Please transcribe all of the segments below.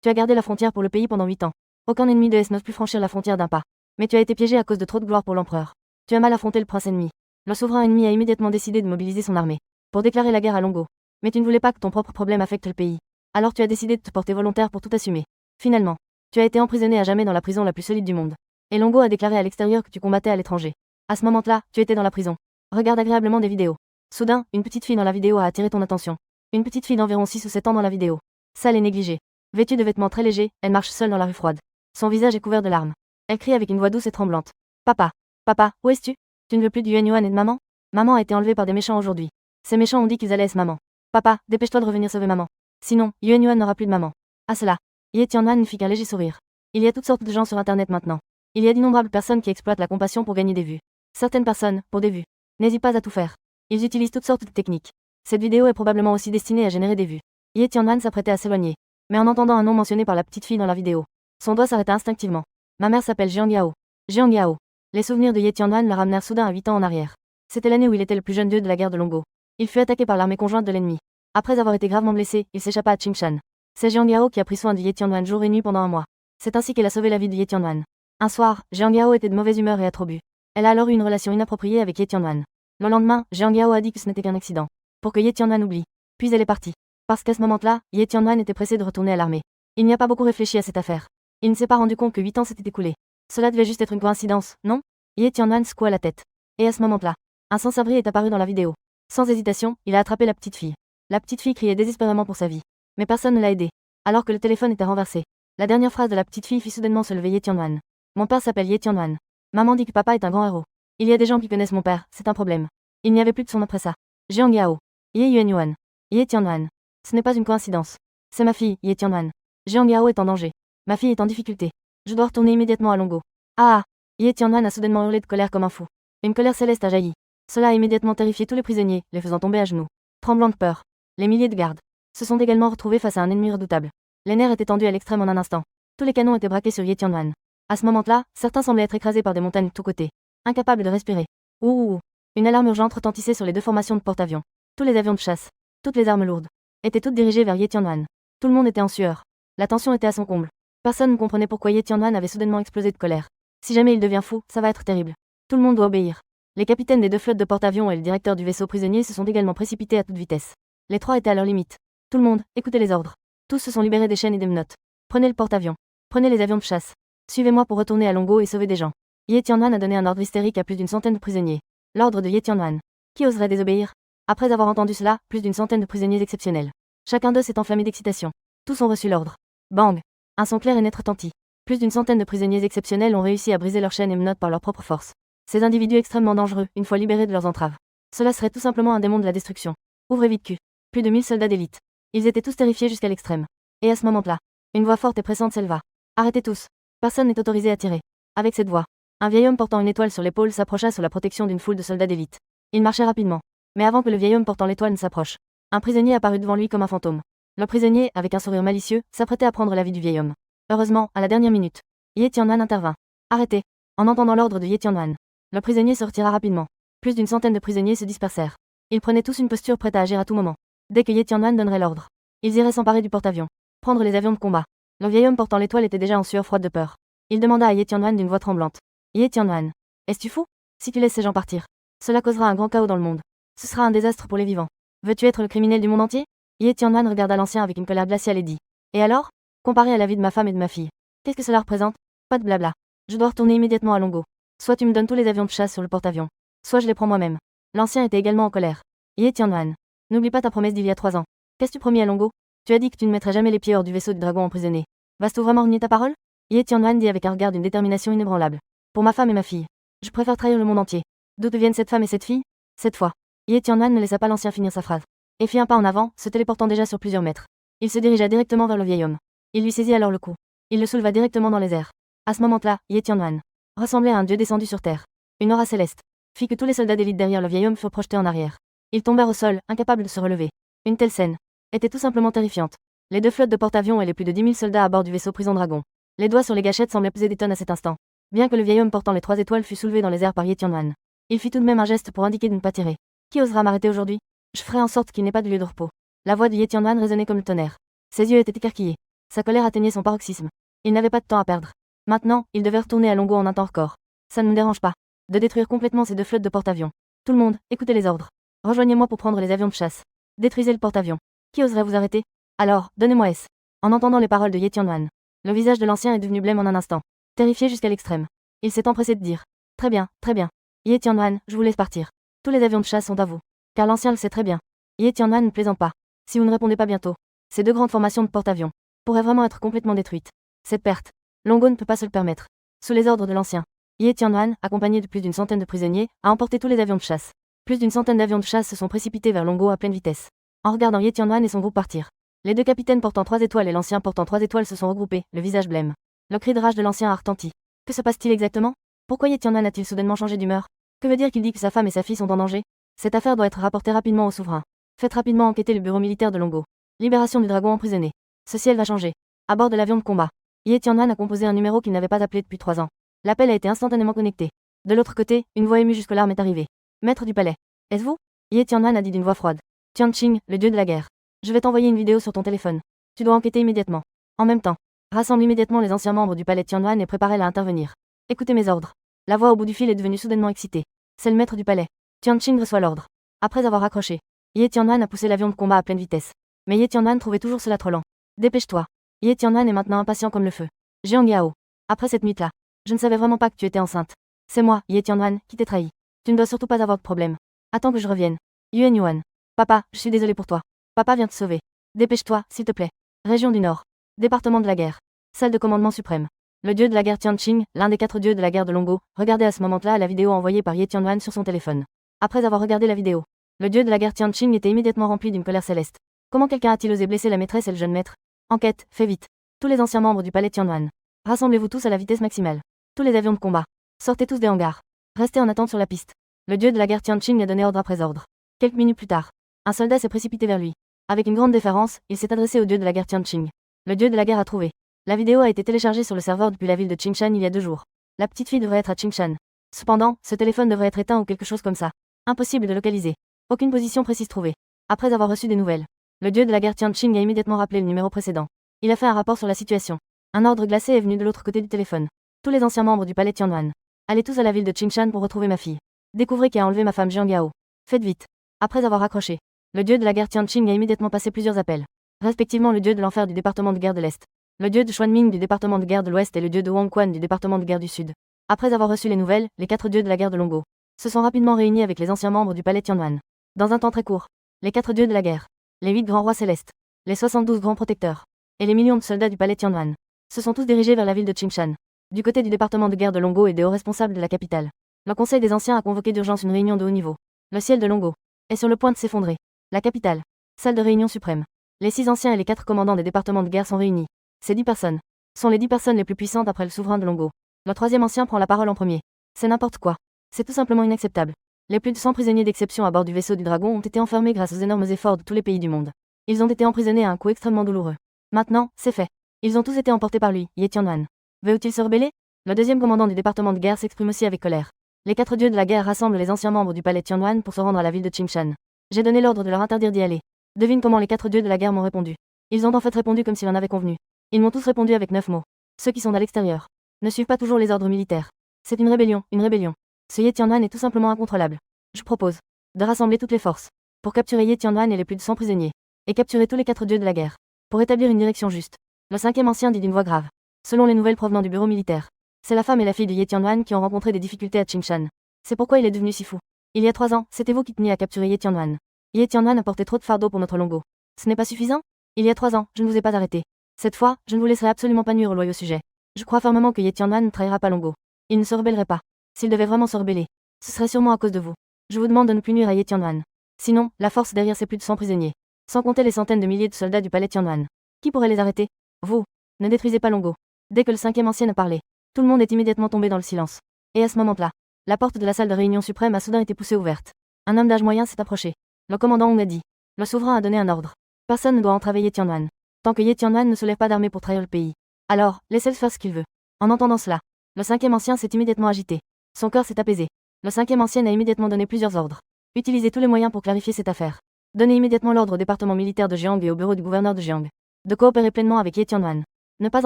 Tu as gardé la frontière pour le pays pendant 8 ans. Aucun ennemi de S n'ose plus franchir la frontière d'un pas. Mais tu as été piégé à cause de trop de gloire pour l'empereur. Tu as mal affronté le prince ennemi. Le souverain ennemi a immédiatement décidé de mobiliser son armée pour déclarer la guerre à Longo. Mais tu ne voulais pas que ton propre problème affecte le pays. Alors tu as décidé de te porter volontaire pour tout assumer. Finalement, tu as été emprisonné à jamais dans la prison la plus solide du monde. Et Longo a déclaré à l'extérieur que tu combattais à l'étranger. À ce moment-là, tu étais dans la prison. Regarde agréablement des vidéos. Soudain, une petite fille dans la vidéo a attiré ton attention. Une petite fille d'environ 6 ou 7 ans dans la vidéo. Sale et négligée. Vêtue de vêtements très légers, elle marche seule dans la rue froide. Son visage est couvert de larmes. Elle crie avec une voix douce et tremblante. Papa, papa, où es-tu? Tu ne veux plus du Yuan et de maman? Maman a été enlevée par des méchants aujourd'hui. Ces méchants ont dit qu'ils allaient être maman. Papa, dépêche-toi de revenir sauver maman. Sinon, Yuan n'aura plus de maman. À cela, Ye Tianwan ne fit qu'un léger sourire. Il y a toutes sortes de gens sur internet maintenant. Il y a d'innombrables personnes qui exploitent la compassion pour gagner des vues. Certaines personnes, pour des vues, n'hésitent pas à tout faire. Ils utilisent toutes sortes de techniques. Cette vidéo est probablement aussi destinée à générer des vues. Ye Tianwan s'apprêtait à s'éloigner. Mais en entendant un nom mentionné par la petite fille dans la vidéo, son doigt s'arrêta instinctivement. Ma mère s'appelle Jiang Yao. Jiang Yao. Les souvenirs de Ye Tianwan la ramenèrent soudain à 8 ans en arrière. C'était l'année où il était le plus jeune dieu de la guerre de Longo. Il fut attaqué par l'armée conjointe de l'ennemi. Après avoir été gravement blessé, il s'échappa à Qingshan. C'est Jiang Yao qui a pris soin de Ye Tianwan jour et nuit pendant un mois. C'est ainsi qu'elle a sauvé la vie de Ye Tianwan. Un soir, Jiang Yao était de mauvaise humeur et a trop bu. Elle a alors eu une relation inappropriée avec Ye Tianwan. Le lendemain, Jiang Yao a dit que ce n'était qu'un accident. Pour que Ye Tianwan oublie. Puis elle est partie. Parce qu'à ce moment-là, Ye Tianwan était pressé de retourner à l'armée. Il n'y a pas beaucoup réfléchi à cette affaire. Il ne s'est pas rendu compte que 8 ans s'étaient écoulés. Cela devait juste être une coïncidence, non? Ye Tianwan secoua la tête. Et à ce moment-là, un sans-abri est apparu dans la vidéo. Sans hésitation, il a attrapé la petite fille. La petite fille criait désespérément pour sa vie. Mais personne ne l'a aidée. Alors que le téléphone était renversé. La dernière phrase de la petite fille fit soudainement se lever Ye Tianwan. Mon père s'appelle Ye Tianwan. Maman dit que papa est un grand héros. Il y a des gens qui connaissent mon père, c'est un problème. Il n'y avait plus de son après ça. Jiang Yao. Ye Yuanyuan. Ye Tianwan. Ce n'est pas une coïncidence. C'est ma fille, Ye Tianwan. Jiang Yao est en danger. Ma fille est en difficulté. Je dois retourner immédiatement à Longo. Ah! Ye Tianwan a soudainement hurlé de colère comme un fou. Une colère céleste a jailli. Cela a immédiatement terrifié tous les prisonniers, les faisant tomber à genoux. Tremblant de peur. Les milliers de gardes se sont également retrouvés face à un ennemi redoutable. Les nerfs étaient tendus à l'extrême en un instant. Tous les canons étaient braqués sur Ye Tianwan. À ce moment-là, certains semblaient être écrasés par des montagnes de tous côtés. Incapables de respirer. Ouh! Une alarme urgente retentissait sur les deux formations de porte-avions. Tous les avions de chasse, toutes les armes lourdes, étaient toutes dirigées vers Ye Tianwan. Tout le monde était en sueur. La tension était à son comble. Personne ne comprenait pourquoi Ye Tianwan avait soudainement explosé de colère. Si jamais il devient fou, ça va être terrible. Tout le monde doit obéir. Les capitaines des deux flottes de porte-avions et le directeur du vaisseau prisonnier se sont également précipités à toute vitesse. Les trois étaient à leur limite. Tout le monde, écoutez les ordres. Tous se sont libérés des chaînes et des menottes. Prenez le porte-avions. Prenez les avions de chasse. Suivez-moi pour retourner à Longo et sauver des gens. Ye Tianwan a donné un ordre hystérique à plus d'une centaine de prisonniers. L'ordre de Ye Tianwan. Qui oserait désobéir? Après avoir entendu cela, plus d'une centaine de prisonniers exceptionnels. Chacun d'eux s'est enflammé d'excitation. Tous ont reçu l'ordre. Bang! Un son clair et net retentit. Plus d'une centaine de prisonniers exceptionnels ont réussi à briser leurs chaînes et menottes par leur propre force. Ces individus extrêmement dangereux, une fois libérés de leurs entraves. Cela serait tout simplement un démon de la destruction. Ouvrez vite cul. Plus de 1000 soldats d'élite. Ils étaient tous terrifiés jusqu'à l'extrême. Et à ce moment-là, une voix forte et pressante s'éleva. Arrêtez tous. Personne n'est autorisé à tirer. Avec cette voix, un vieil homme portant une étoile sur l'épaule s'approcha sous la protection d'une foule de soldats d'élite. Il marchait rapidement. Mais avant que le vieil homme portant l'étoile ne s'approche, un prisonnier apparut devant lui comme un fantôme. Le prisonnier, avec un sourire malicieux, s'apprêtait à prendre la vie du vieil homme. Heureusement, à la dernière minute, Ye Tianwan intervint. Arrêtez. En entendant l'ordre de Ye Tianwan, le prisonnier se retira rapidement. Plus d'une centaine de prisonniers se dispersèrent. Ils prenaient tous une posture prête à agir à tout moment. Dès que Ye Tianwan donnerait l'ordre, ils iraient s'emparer du porte-avions, prendre les avions de combat. Le vieil homme portant l'étoile était déjà en sueur froide de peur. Il demanda à Ye Tianwan d'une voix tremblante. Ye Tianwan, es-tu fou? Si tu laisses ces gens partir, cela causera un grand chaos dans le monde. Ce sera un désastre pour les vivants. Veux-tu être le criminel du monde entier? Ye Tianwan regarda l'ancien avec une colère glaciale et dit. Et alors? Comparé à la vie de ma femme et de ma fille, qu'est-ce que cela représente? Pas de blabla. Je dois retourner immédiatement à Longo. Soit tu me donnes tous les avions de chasse sur le porte-avions, soit je les prends moi-même. L'ancien était également en colère. Ye Tianwan, n'oublie pas ta promesse d'il y a 3 ans. Qu'est-ce que tu promis à Longo? Tu as dit que tu ne mettrais jamais les pieds hors du vaisseau du dragon emprisonné. Vas-tu vraiment renier ta parole? Ye Tianwan dit avec un regard d'une détermination inébranlable. Pour ma femme et ma fille, je préfère trahir le monde entier. D'où te viennent cette femme et cette fille? Cette fois, Ye Tianwan ne laissa pas l'ancien finir sa phrase. Et fit un pas en avant, se téléportant déjà sur plusieurs mètres. Il se dirigea directement vers le vieil homme. Il lui saisit alors le cou. Il le souleva directement dans les airs. À ce moment-là, Ye Tianwan ressemblait à un dieu descendu sur terre. Une aura céleste fit que tous les soldats d'élite derrière le vieil homme furent projetés en arrière. Ils tombèrent au sol, incapables de se relever. Une telle scène était tout simplement terrifiante. Les deux flottes de porte-avions et les plus de 10 000 soldats à bord du vaisseau prison dragon. Les doigts sur les gâchettes semblaient peser des tonnes à cet instant. Bien que le vieil homme portant les 3 étoiles fût soulevé dans les airs par Ye Tianwan, il fit tout de même un geste pour indiquer de ne pas tirer. Qui osera m'arrêter aujourd'hui? Je ferai en sorte qu'il n'ait pas de lieu de repos. La voix de Ye Tianwan résonnait comme le tonnerre. Ses yeux étaient écarquillés. Sa colère atteignait son paroxysme. Il n'avait pas de temps à perdre. Maintenant, il devait retourner à Longo en un temps record. Ça ne me dérange pas. De détruire complètement ces deux flottes de porte-avions. Tout le monde, écoutez les ordres. Rejoignez-moi pour prendre les avions de chasse. Détruisez le porte-avions. Qui oserait vous arrêter? Alors, donnez-moi S. En entendant les paroles de Ye Tianwan, le visage de l'ancien est devenu blême en un instant. Terrifié jusqu'à l'extrême. Il s'est empressé de dire. Très bien, très bien. Ye Tianwan, je vous laisse partir. Tous les avions de chasse sont à vous. Car l'ancien le sait très bien. Ye Tianwan ne plaisante pas. Si vous ne répondez pas bientôt, ces deux grandes formations de porte-avions pourraient vraiment être complètement détruites. Cette perte, Longo ne peut pas se le permettre. Sous les ordres de l'ancien, Ye Tianwan, accompagné de plus d'une centaine de prisonniers, a emporté tous les avions de chasse. Plus d'une centaine d'avions de chasse se sont précipités vers Longo à pleine vitesse. En regardant Ye Tianwan et son groupe partir, les deux capitaines portant 3 étoiles et l'ancien portant 3 étoiles se sont regroupés, le visage blême. Le cri de rage de l'ancien a retenti. Que se passe-t-il exactement? Pourquoi Ye Tianwan a-t-il soudainement changé d'humeur? Que veut dire qu'il dit que sa femme et sa fille sont en danger? Cette affaire doit être rapportée rapidement au souverain. Faites rapidement enquêter le bureau militaire de Longo. Libération du dragon emprisonné. Ce ciel va changer. À bord de l'avion de combat, Ye Tianwan a composé un numéro qu'il n'avait pas appelé depuis 3 ans. L'appel a été instantanément connecté. De l'autre côté, une voix émue jusqu'aux larmes est arrivée. Maître du palais. Est-ce vous? Ye Tianwan a dit d'une voix froide. Tianqing, le dieu de la guerre. Je vais t'envoyer une vidéo sur ton téléphone. Tu dois enquêter immédiatement. En même temps, rassemble immédiatement les anciens membres du palais Tianwan et préparez-la à intervenir. Écoutez mes ordres. La voix au bout du fil est devenue soudainement excitée. C'est le maître du palais. Tianqing reçoit l'ordre. Après avoir raccroché, Ye Tianwan a poussé l'avion de combat à pleine vitesse. Mais Ye Tianwan trouvait toujours cela trop lent. Dépêche-toi. Ye Tianwan est maintenant impatient comme le feu. Jiang Yao. Après cette nuit-là, je ne savais vraiment pas que tu étais enceinte. C'est moi, Ye Tianwan, qui t'ai trahi. Tu ne dois surtout pas avoir de problème. Attends que je revienne. Yuan Yuan. Papa, je suis désolé pour toi. Papa vient te sauver. Dépêche-toi, s'il te plaît. Région du Nord. Département de la guerre. Salle de commandement suprême. Le dieu de la guerre Tianqing, l'un des 4 dieux de la guerre de Longo, regardait à ce moment-là la vidéo envoyée par Ye Tianwan sur son téléphone. Après avoir regardé la vidéo, le dieu de la guerre Tianqing était immédiatement rempli d'une colère céleste. Comment quelqu'un a-t-il osé blesser la maîtresse et le jeune maître? Enquête, fais vite. Tous les anciens membres du palais Tianwan. Rassemblez-vous tous à la vitesse maximale. Tous les avions de combat. Sortez tous des hangars. Restez en attente sur la piste. Le dieu de la guerre Tianqing a donné ordre après ordre. Quelques minutes plus tard, un soldat s'est précipité vers lui. Avec une grande déférence, il s'est adressé au dieu de la guerre Tianqing. Le dieu de la guerre a trouvé. La vidéo a été téléchargée sur le serveur depuis la ville de Qingshan il y a 2 jours. La petite fille devrait être à Qingshan. Cependant, ce téléphone devrait être éteint ou quelque chose comme ça. Impossible de localiser. Aucune position précise trouvée. Après avoir reçu des nouvelles, le dieu de la guerre Tianqing a immédiatement rappelé le numéro précédent. Il a fait un rapport sur la situation. Un ordre glacé est venu de l'autre côté du téléphone. Tous les anciens membres du palais Tianwan. Allez tous à la ville de Qingshan pour retrouver ma fille. Découvrez qui a enlevé ma femme Jiang Yao. Faites vite. Après avoir raccroché, le dieu de la guerre Tianqing a immédiatement passé plusieurs appels. Respectivement le dieu de l'enfer du département de guerre de l'Est, le dieu de Xuanming du département de guerre de l'Ouest et le dieu de Wangquan du département de guerre du Sud. Après avoir reçu les nouvelles, les 4 dieux de la guerre de Longo se sont rapidement réunis avec les anciens membres du palais Tianwan. Dans un temps très court, les 4 dieux de la guerre, les 8 grands rois célestes, les 72 grands protecteurs, et les millions de soldats du palais Tianwan se sont tous dirigés vers la ville de Qingshan. Du côté du département de guerre de Longo et des hauts responsables de la capitale, le conseil des anciens a convoqué d'urgence une réunion de haut niveau. Le ciel de Longo est sur le point de s'effondrer. La capitale, salle de réunion suprême. Les 6 anciens et les 4 commandants des départements de guerre sont réunis. Ces 10 personnes sont les 10 personnes les plus puissantes après le souverain de Longo. Le 3e ancien prend la parole en premier. C'est n'importe quoi. C'est tout simplement inacceptable. Les plus de 100 prisonniers d'exception à bord du vaisseau du dragon ont été enfermés grâce aux énormes efforts de tous les pays du monde. Ils ont été emprisonnés à un coût extrêmement douloureux. Maintenant, c'est fait. Ils ont tous été emportés par lui, Ye Tianwan. Veut-il se rebeller? Le 2e commandant du département de guerre s'exprime aussi avec colère. Les 4 dieux de la guerre rassemblent les anciens membres du palais Tianwan pour se rendre à la ville de Qingshan. J'ai donné l'ordre de leur interdire d'y aller. Devine comment les 4 dieux de la guerre m'ont répondu. Ils ont en fait répondu comme s'ils en avaient convenu. Ils m'ont tous répondu avec 9 mots. Ceux qui sont à l'extérieur ne suivent pas toujours les ordres militaires. C'est une rébellion, une rébellion. Ce Ye Tianwan est tout simplement incontrôlable. Je propose de rassembler toutes les forces pour capturer Ye Tianwan et les plus de 100 prisonniers, et capturer tous les 4 dieux de la guerre, pour établir une direction juste. Le 5e ancien dit d'une voix grave. Selon les nouvelles provenant du bureau militaire, c'est la femme et la fille de Ye Tianwan qui ont rencontré des difficultés à Qingshan. C'est pourquoi il est devenu si fou. Il y a 3 ans, c'était vous qui teniez à capturer Ye Tianwan. Ye Tianwan a porté trop de fardeau pour notre Longo. Ce n'est pas suffisant? Il y a 3 ans, je ne vous ai pas arrêté. Cette fois, je ne vous laisserai absolument pas nuire au loyaux sujet. Je crois fermement que Ye Tianwan ne trahira pas Longo. Il ne se rebellerait pas. S'il devait vraiment se rebeller, ce serait sûrement à cause de vous. Je vous demande de ne plus nuire à Ye Tianwan. Sinon, la force derrière ces plus de 100 prisonniers, sans compter les centaines de milliers de soldats du palais Tianwan. Qui pourrait les arrêter? Vous. Ne détruisez pas Longo. Dès que le 5e ancien a parlé, tout le monde est immédiatement tombé dans le silence. Et à ce moment-là, la porte de la salle de réunion suprême a soudain été poussée ouverte. Un homme d'âge moyen s'est approché. Le commandant Hong a dit. Le souverain a donné un ordre. Personne ne doit entraver Ye Tianwan. Tant que Ye Tianwan ne se lève pas d'armée pour trahir le pays. Alors, laissez-le faire ce qu'il veut. En entendant cela, le 5e ancien s'est immédiatement agité. Son cœur s'est apaisé. Le 5e ancien a immédiatement donné plusieurs ordres. Utilisez tous les moyens pour clarifier cette affaire. Donnez immédiatement l'ordre au département militaire de Jiang et au bureau du gouverneur de Jiang De coopérer pleinement avec Ye Tianwan. Ne pas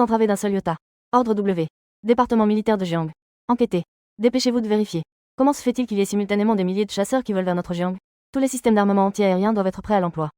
entraver d'un seul iota. Ordre W. Département militaire de Jiang. Enquêtez. Dépêchez-vous de vérifier. Comment se fait-il qu'il y ait simultanément des milliers de chasseurs qui volent vers notre Jiang? Tous les systèmes d'armement anti-aérien doivent être prêts à l'emploi.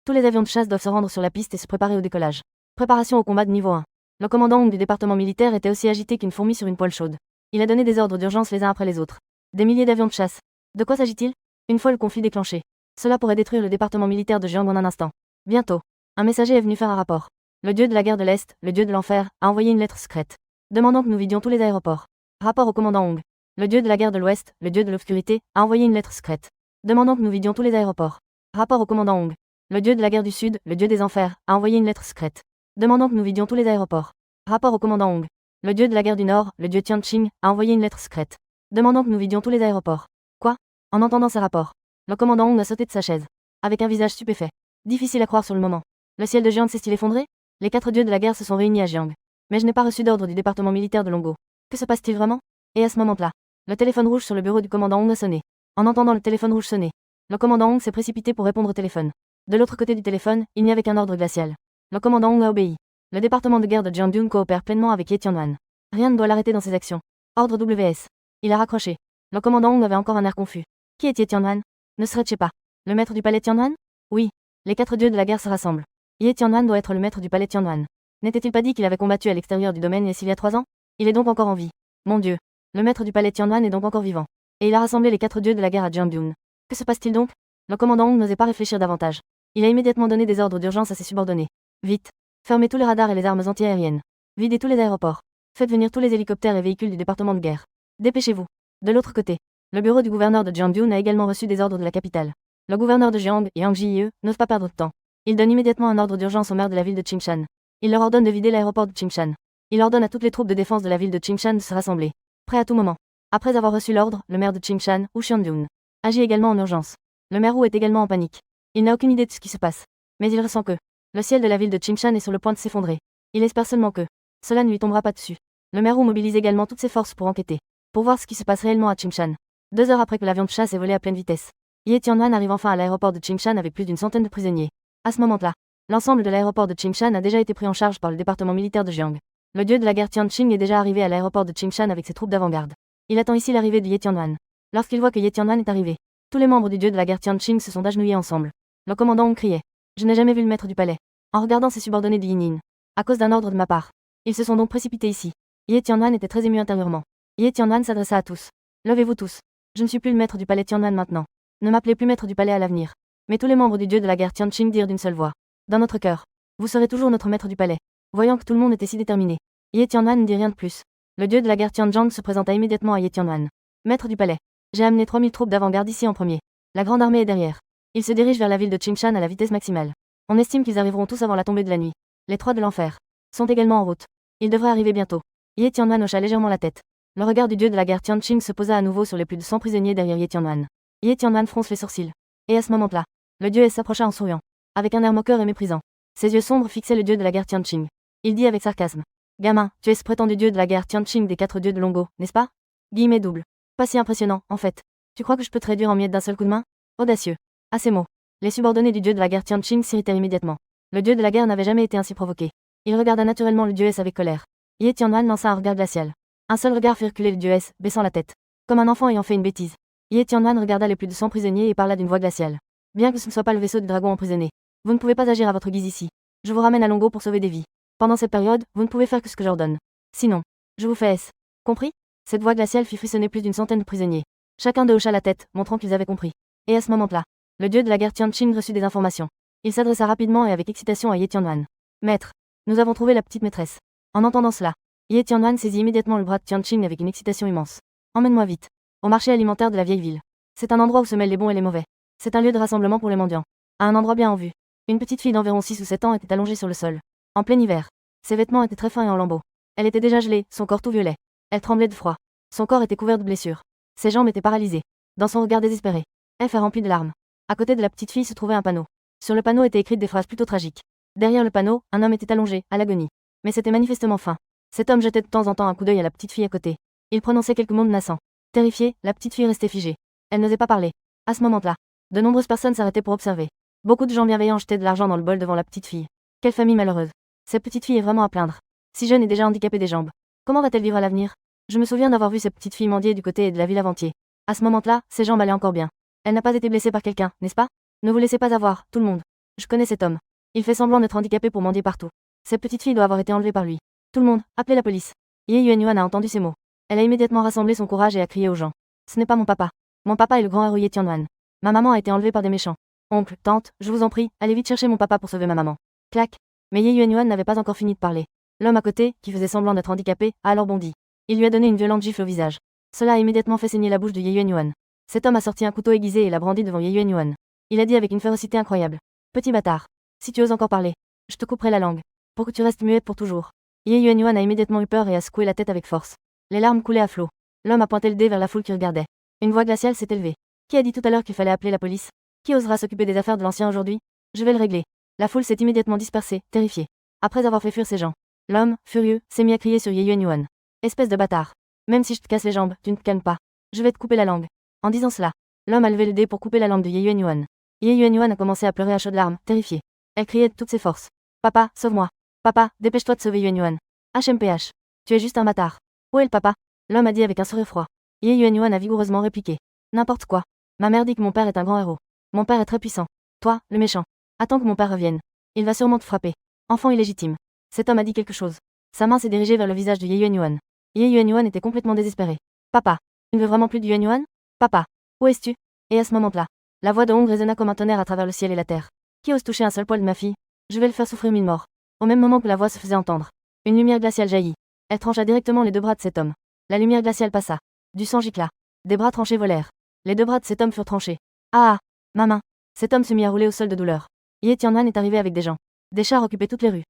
Tous les avions de chasse doivent se rendre sur la piste et se préparer au décollage. Préparation au combat de niveau 1. Le commandant Hong du département militaire était aussi agité qu'une fourmi sur une poêle chaude. Il a donné des ordres d'urgence les uns après les autres. Des milliers d'avions de chasse. De quoi s'agit-il? Une fois le conflit déclenché. Cela pourrait détruire le département militaire de Jiang en un instant. Bientôt. Un messager est venu faire un rapport. Le dieu de la guerre de l'Est, le dieu de l'enfer, a envoyé une lettre secrète, demandant que nous vidions tous les aéroports. Rapport au commandant Hong. Le dieu de la guerre de l'Ouest, le dieu de l'obscurité, a envoyé une lettre secrète, demandant que nous vidions tous les aéroports. Rapport au commandant Hong. Le dieu de la guerre du Sud, le dieu des enfers, a envoyé une lettre secrète, demandant que nous vidions tous les aéroports. Rapport au commandant Hong. Le dieu de la guerre du Nord, le dieu Tianqing, a envoyé une lettre secrète, demandant que nous vidions tous les aéroports. Quoi? En entendant ces rapports, le commandant Hong a sauté de sa chaise, avec un visage stupéfait. Difficile à croire sur le moment. Le ciel de Jiang s'est-il effondré? Les 4 dieux de la guerre se sont réunis à Jiang. Mais je n'ai pas reçu d'ordre du département militaire de Longo. Que se passe-t-il vraiment? Et à ce moment-là, le téléphone rouge sur le bureau du commandant Hong a sonné. En entendant le téléphone rouge sonner, le commandant Hong s'est précipité pour répondre au téléphone. De l'autre côté du téléphone, il n'y avait qu'un ordre glacial. Le commandant Hong a obéi. Le département de guerre de Jiangdun coopère pleinement avec Ye Tianwan. Rien ne doit l'arrêter dans ses actions. Ordre WS. Il a raccroché. Le commandant Hong avait encore un air confus. Qui est Ye Tianwan? Ne serait-ce pas le maître du palais Tianwan? Oui. Les 4 dieux de la guerre se rassemblent. Ye Tianwan doit être le maître du palais Tianwan. N'était-il pas dit qu'il avait combattu à l'extérieur du domaine il y a 3 ans? Il est donc encore en vie. Mon Dieu. Le maître du palais Tianwan est donc encore vivant. Et il a rassemblé les 4 dieux de la guerre à Jiangdun. Que se passe-t-il donc? Le commandant Hong n'osait pas réfléchir davantage. Il a immédiatement donné des ordres d'urgence à ses subordonnés. Vite. Fermez tous les radars et les armes anti-aériennes. Videz tous les aéroports. Faites venir tous les hélicoptères et véhicules du département de guerre. Dépêchez-vous. De l'autre côté, le bureau du gouverneur de Jiangdun a également reçu des ordres de la capitale. Le gouverneur de Jiang, Yang Jie, n'ose pas perdre de temps. Il donne immédiatement un ordre d'urgence au maire de la ville de Qingshan. Il leur ordonne de vider l'aéroport de Qingshan. Il ordonne à toutes les troupes de défense de la ville de Qingshan de se rassembler. Prêts à tout moment. Après avoir reçu l'ordre, le maire de Qingshan, Wu Xiandun, agit également en urgence. Le maire Wu est également en panique. Il n'a aucune idée de ce qui se passe. Mais il ressent que le ciel de la ville de Qingshan est sur le point de s'effondrer. Il espère seulement que cela ne lui tombera pas dessus. Le maire Wu mobilise également toutes ses forces pour enquêter, pour voir ce qui se passe réellement à Qingshan. 2 heures après que l'avion de chasse est volé à pleine vitesse, Ye Tianwan arrive enfin à l'aéroport de Qingshan avec plus d'une centaine de prisonniers. À ce moment-là, l'ensemble de l'aéroport de Qingshan a déjà été pris en charge par le département militaire de Jiang. Le dieu de la guerre Tianqing est déjà arrivé à l'aéroport de Qingshan avec ses troupes d'avant-garde. Il attend ici l'arrivée de Ye Tianwan. Lorsqu'il voit que Ye Tianwan est arrivé, tous les membres du dieu de la guerre Tianqing se sont agenouillés ensemble. Le commandant Hong criait. Je n'ai jamais vu le maître du palais. En regardant ses subordonnés de Yinin. À cause d'un ordre de ma part. Ils se sont donc précipités ici. Ye Tianwan était très ému intérieurement. Ye Tianwan s'adressa à tous. Levez-vous tous. Je ne suis plus le maître du palais Tianwan maintenant. Ne m'appelez plus maître du palais à l'avenir. Mais tous les membres du dieu de la guerre Tianqing dirent d'une seule voix. Dans notre cœur. Vous serez toujours notre maître du palais. Voyant que tout le monde était si déterminé, Ye Tianwan ne dit rien de plus. Le dieu de la guerre Tianzhang se présenta immédiatement à Ye Tianwan. Maître du palais. J'ai amené 3000 troupes d'avant-garde ici en premier. La grande armée est derrière. Ils se dirigent vers la ville de Qingshan à la vitesse maximale. On estime qu'ils arriveront tous avant la tombée de la nuit. Les 3 de l'enfer sont également en route. Ils devraient arriver bientôt. Ye Tianwan hocha légèrement la tête. Le regard du dieu de la guerre Tianqing se posa à nouveau sur les plus de 100 prisonniers derrière Ye Tianwan. Ye Tianwan fronce les sourcils. Et à ce moment-là, le dieu s'approcha en souriant, avec un air moqueur et méprisant. Ses yeux sombres fixaient le dieu de la guerre Tianqing. Il dit avec sarcasme. Gamin, tu es ce prétendu dieu de la guerre Tianqing des 4 dieux de Longo, n'est-ce pas? Guillemets double. Pas si impressionnant, en fait. Tu crois que je peux te réduire en miettes d'un seul coup de main? Audacieux. À ces mots, les subordonnés du dieu de la guerre Tianqing s'irritèrent immédiatement. Le dieu de la guerre n'avait jamais été ainsi provoqué. Il regarda naturellement le dieu S avec colère. Ye Tianwan lança un regard glacial. Un seul regard fit reculer le dieu S, baissant la tête. Comme un enfant ayant fait une bêtise. Ye Tianwan regarda les plus de 100 prisonniers et parla d'une voix glaciale. Bien que ce ne soit pas le vaisseau du dragon emprisonné, vous ne pouvez pas agir à votre guise ici. Je vous ramène à Longo pour sauver des vies. Pendant cette période, vous ne pouvez faire que ce que j'ordonne. Sinon, je vous fais S. Compris? Cette voix glaciale fit frissonner plus d'une centaine de prisonniers. Chacun d'eux hocha la tête, montrant qu'ils avaient compris. Et à ce moment-là, le dieu de la guerre Tianqing reçut des informations. Il s'adressa rapidement et avec excitation à Ye Tianwan. Maître, nous avons trouvé la petite maîtresse. En entendant cela, Ye Tianwan saisit immédiatement le bras de Tianqing avec une excitation immense. Emmène-moi vite. Au marché alimentaire de la vieille ville. C'est un endroit où se mêlent les bons et les mauvais. C'est un lieu de rassemblement pour les mendiants. À un endroit bien en vue. Une petite fille d'environ 6 ou 7 ans était allongée sur le sol. En plein hiver. Ses vêtements étaient très fins et en lambeaux. Elle était déjà gelée, son corps tout violet. Elle tremblait de froid. Son corps était couvert de blessures. Ses jambes étaient paralysées. Dans son regard désespéré, F est rempli de larmes. À côté de la petite fille se trouvait un panneau. Sur le panneau étaient écrites des phrases plutôt tragiques. Derrière le panneau, un homme était allongé, à l'agonie. Mais c'était manifestement fin. Cet homme jetait de temps en temps un coup d'œil à la petite fille à côté. Il prononçait quelques mots menaçants. Terrifiée, la petite fille restait figée. Elle n'osait pas parler. À ce moment-là, de nombreuses personnes s'arrêtaient pour observer. Beaucoup de gens bienveillants jetaient de l'argent dans le bol devant la petite fille. Quelle famille malheureuse. Cette petite fille est vraiment à plaindre. Si jeune et déjà handicapée des jambes. Comment va-t-elle vivre à l'avenir? Je me souviens d'avoir vu cette petite fille mendier du côté de la ville Aventier. À ce moment-là, ses jambes allaient encore bien. Elle n'a pas été blessée par quelqu'un, n'est-ce pas? Ne vous laissez pas avoir, tout le monde. Je connais cet homme. Il fait semblant d'être handicapé pour mendier partout. Cette petite fille doit avoir été enlevée par lui. Tout le monde, appelez la police. Ye Yuanyuan a entendu ces mots. Elle a immédiatement rassemblé son courage et a crié aux gens. Ce n'est pas mon papa. Mon papa est le grand héros Ye Tianwan. Ma maman a été enlevée par des méchants. Oncle, tante, je vous en prie, allez vite chercher mon papa pour sauver ma maman. Clac. Mais Ye Yuanyuan n'avait pas encore fini de parler. L'homme à côté, qui faisait semblant d'être handicapé, a alors bondi. Il lui a donné une violente gifle au visage. Cela a immédiatement fait saigner la bouche de Ye Yuanyuan. Cet homme a sorti un couteau aiguisé et l'a brandi devant Ye Yuanyuan. Il a dit avec une férocité incroyable. Petit bâtard. Si tu oses encore parler, je te couperai la langue. Pour que tu restes muette pour toujours. Ye Yuanyuan a immédiatement eu peur et a secoué la tête avec force. Les larmes coulaient à flot. L'homme a pointé le dé vers la foule qui regardait. Une voix glaciale s'est élevée. Qui a dit tout à l'heure qu'il fallait appeler la police? Qui osera s'occuper des affaires de l'ancien aujourd'hui? Je vais le régler. La foule s'est immédiatement dispersée, terrifiée. Après avoir fait fuir ses gens, l'homme, furieux, s'est mis à crier sur Ye Yuanyuan. Espèce de bâtard. Même si je te casse les jambes, tu ne te calmes pas. Je vais te couper la langue. En disant cela, l'homme a levé le dé pour couper la langue de Ye Yuanyuan. Ye Yuanyuan a commencé à pleurer à chaudes larmes, terrifiée. Elle criait de toutes ses forces. Papa, sauve-moi. Papa, dépêche-toi de sauver Yuanyuan. HMPH. Tu es juste un bâtard. Où est le papa? L'homme a dit avec un sourire froid. Ye Yuanyuan a vigoureusement répliqué. N'importe quoi. Ma mère dit que mon père est un grand héros. Mon père est très puissant. Toi, le méchant. Attends que mon père revienne. Il va sûrement te frapper. Enfant illégitime. Cet homme a dit quelque chose. Sa main s'est dirigée vers le visage de Ye Yuanyuan. Ye Yuanyuan était complètement désespéré. Papa. Tu ne veux vraiment plus de Yuanyuan? Papa. Où es-tu? Et à ce moment-là, la voix de Hong résonna comme un tonnerre à travers le ciel et la terre. Qui ose toucher un seul poil de ma fille? Je vais le faire souffrir 1000 morts. Au même moment que la voix se faisait entendre, une lumière glaciale jaillit. Elle trancha directement les deux bras de cet homme. La lumière glaciale passa. Du sang gicla. Des bras tranchés volèrent. Les deux bras de cet homme furent tranchés. Ah! Ma main! Cet homme se mit à rouler au sol de douleur. Ye Tianwan est arrivé avec des gens. Des chars occupaient toutes les rues.